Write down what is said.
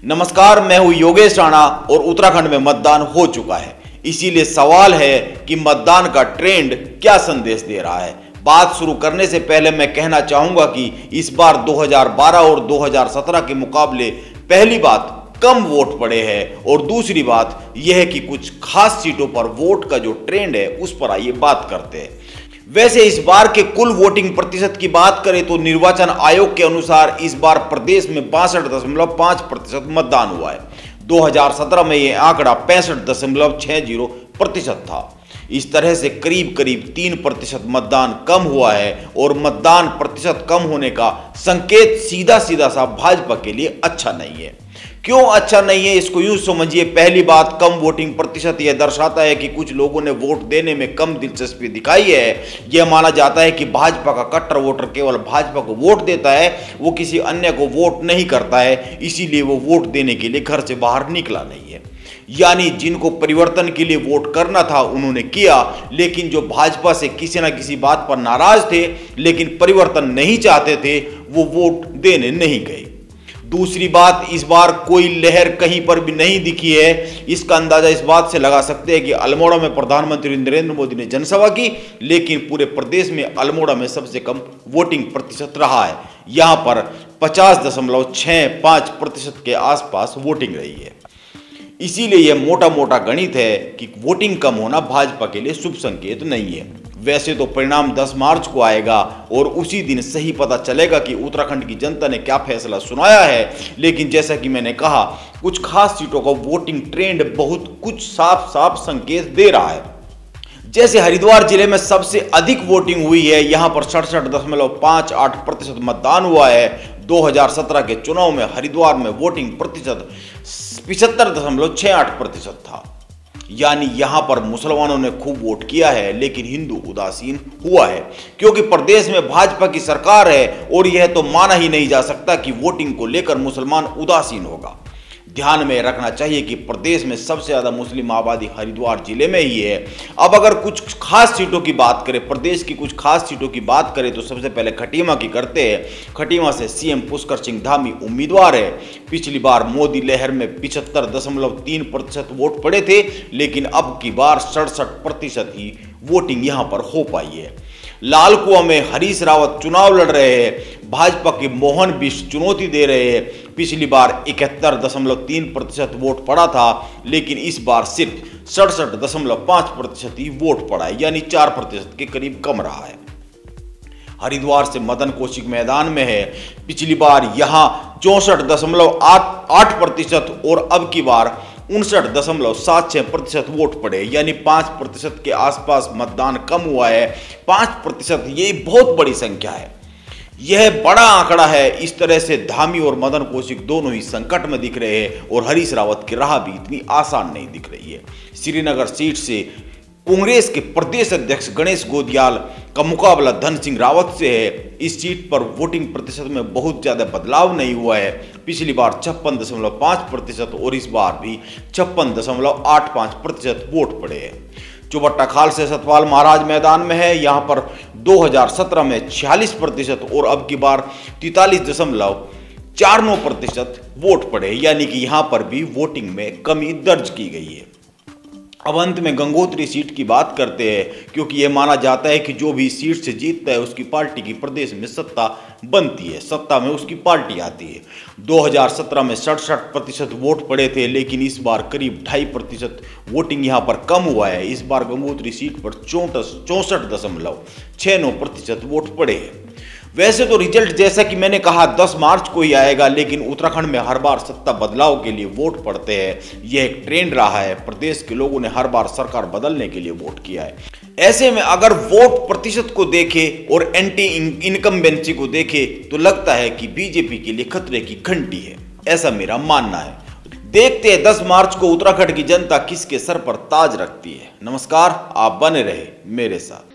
नमस्कार, मैं हूं योगेश राणा और उत्तराखंड में मतदान हो चुका है। इसीलिए सवाल है कि मतदान का ट्रेंड क्या संदेश दे रहा है। बात शुरू करने से पहले मैं कहना चाहूंगा कि इस बार 2012 और 2017 के मुकाबले पहली बात कम वोट पड़े हैं और दूसरी बात यह है कि कुछ खास सीटों पर वोट का जो ट्रेंड है उस पर आइए बात करते हैं। वैसे इस बार के कुल वोटिंग प्रतिशत की बात करें तो निर्वाचन आयोग के अनुसार इस बार प्रदेश में 62.5% मतदान हुआ है। 2017 में यह आंकड़ा 65.60% था। इस तरह से करीब करीब 3% मतदान कम हुआ है और मतदान प्रतिशत कम होने का संकेत सीधा सीधा सा भाजपा के लिए अच्छा नहीं है। क्यों अच्छा नहीं है, इसको यूं समझिए। पहली बात, कम वोटिंग प्रतिशत यह दर्शाता है कि कुछ लोगों ने वोट देने में कम दिलचस्पी दिखाई है। यह माना जाता है कि भाजपा का कट्टर वोटर केवल भाजपा को वोट देता है, वो किसी अन्य को वोट नहीं करता है, इसीलिए वो वोट देने के लिए घर से बाहर निकला नहीं है। यानी जिनको परिवर्तन के लिए वोट करना था उन्होंने किया, लेकिन जो भाजपा से किसी ना किसी बात पर नाराज थे लेकिन परिवर्तन नहीं चाहते थे, वो वोट देने नहीं गए। दूसरी बात, इस बार कोई लहर कहीं पर भी नहीं दिखी है। इसका अंदाजा इस बात से लगा सकते हैं कि अल्मोड़ा में प्रधानमंत्री नरेंद्र मोदी ने जनसभा की, लेकिन पूरे प्रदेश में अल्मोड़ा में सबसे कम वोटिंग प्रतिशत रहा है। यहां पर 50.65% के आसपास वोटिंग रही है। इसीलिए यह मोटा मोटा गणित है कि वोटिंग कम होना भाजपा के लिए शुभ संकेत नहीं है। वैसे तो परिणाम 10 मार्च को आएगा और उसी दिन सही पता चलेगा कि उत्तराखंड की जनता ने क्या फैसला सुनाया है, लेकिन जैसा कि मैंने कहा, कुछ खास सीटों का वोटिंग ट्रेंड बहुत कुछ साफ साफ संकेत दे रहा है। जैसे हरिद्वार जिले में सबसे अधिक वोटिंग हुई है, यहां पर 67.58% मतदान हुआ है। 2017 के चुनाव में हरिद्वार में वोटिंग प्रतिशत 75.68% था। यानी यहां पर मुसलमानों ने खूब वोट किया है लेकिन हिंदू उदासीन हुआ है, क्योंकि प्रदेश में भाजपा की सरकार है और यह तो माना ही नहीं जा सकता कि वोटिंग को लेकर मुसलमान उदासीन होगा। ध्यान में रखना चाहिए कि प्रदेश में सबसे ज्यादा मुस्लिम आबादी हरिद्वार जिले में ही है। अब अगर कुछ खास सीटों की बात करें, प्रदेश की कुछ खास सीटों की बात करें तो सबसे पहले खटीमा की करते हैं। खटीमा से सीएम पुष्कर सिंह धामी उम्मीदवार है। पिछली बार मोदी लहर में 75.3% वोट पड़े थे, लेकिन अब की बार 67% ही वोटिंग यहां पर हो पाई है। लालकुआ में हरीश रावत चुनाव लड़ रहे हैं। भाजपा के मोहन बिष्ट चुनौती दे रहे हैं। पिछली बार 71.3% वोट पड़ा था, लेकिन इस बार सिर्फ 67.5% ही वोट पड़ा है, यानी 4% के करीब कम रहा है। हरिद्वार से मदन कौशिक मैदान में है। पिछली बार यहां 64.8% और अब की बार 59.76% वोट पड़े, यानी 5% के आसपास मतदान कम हुआ है। 5% ये बहुत बड़ी संख्या है, यह बड़ा आंकड़ा है। इस तरह से धामी और मदन कौशिक दोनों ही संकट में दिख रहे हैं और हरीश रावत की राह भी इतनी आसान नहीं दिख रही है। श्रीनगर सीट से कांग्रेस के प्रदेश अध्यक्ष गणेश गोदियाल का मुकाबला धन सिंह रावत से है। इस सीट पर वोटिंग प्रतिशत में बहुत ज्यादा बदलाव नहीं हुआ है। पिछली बार 56.5% और इस बार भी 56.85% वोट पड़े हैं। चौबट्टा खाल से सतपाल महाराज मैदान में है। यहां पर 2017 में 46% और अब की बार 43.49% वोट पड़े, यानी कि यहां पर भी वोटिंग में कमी दर्ज की गई है। अब अंत में गंगोत्री सीट की बात करते हैं, क्योंकि यह माना जाता है कि जो भी सीट से जीतता है उसकी पार्टी की प्रदेश में सत्ता बनती है, सत्ता में उसकी पार्टी आती है। 2017 में 67% वोट पड़े थे, लेकिन इस बार करीब 2.5% वोटिंग यहां पर कम हुआ है। इस बार गंगोत्री सीट पर 64.69% वोट पड़े हैं। वैसे तो रिजल्ट जैसा कि मैंने कहा 10 मार्च को ही आएगा, लेकिन उत्तराखंड में हर बार सत्ता बदलाव के लिए वोट पड़ते हैं। यह एक ट्रेंड रहा है। प्रदेश के लोगों ने हर बार सरकार बदलने के लिए वोट किया है। ऐसे में अगर वोट प्रतिशत को देखें और एंटी इनकम्बेंसी को देखें तो लगता है कि बीजेपी के लिए खतरे की घंटी है, ऐसा मेरा मानना है। देखते हैं 10 मार्च को उत्तराखंड की जनता किसके सर पर ताज रखती है। नमस्कार, आप बने रहे मेरे साथ।